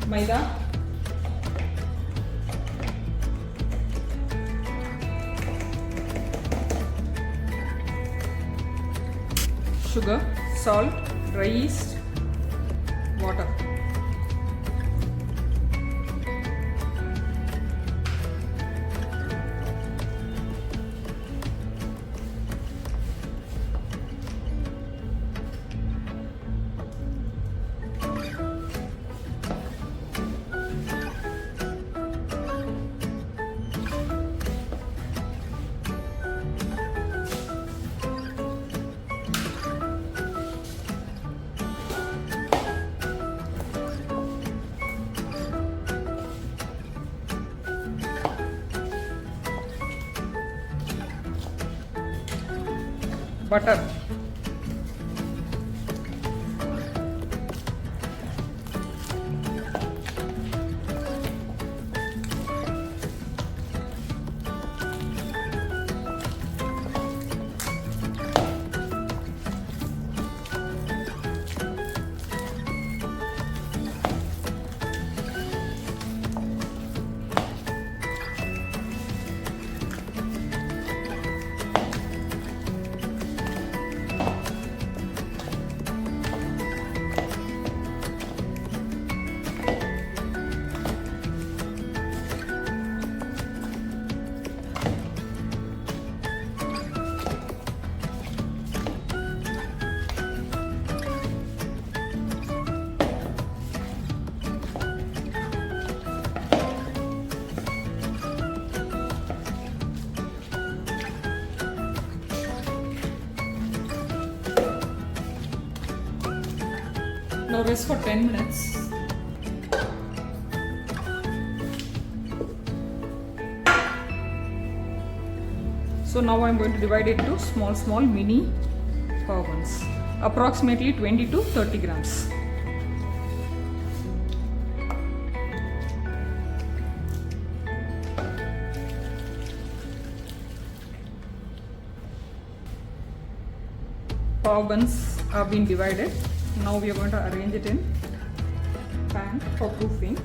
maida, sugar, salt, dry yeast, water. Butter, now rest for 10 minutes. So now I am going to divide it to small mini pav buns, approximately 20 to 30 grams. Pav buns have been divided. Now we are going to arrange it in pan for proofing.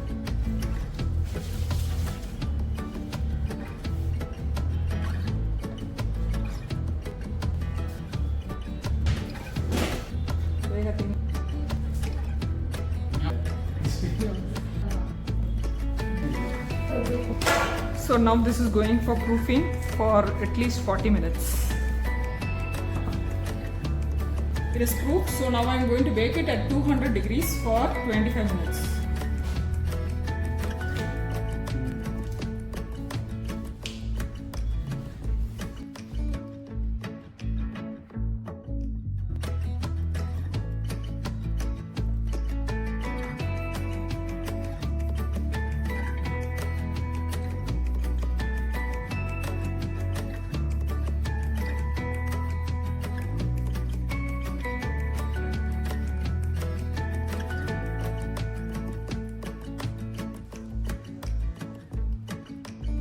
So now this is going for proofing for at least 40 minutes. It is proofed, so now I am going to bake it at 200 degrees for 25 minutes.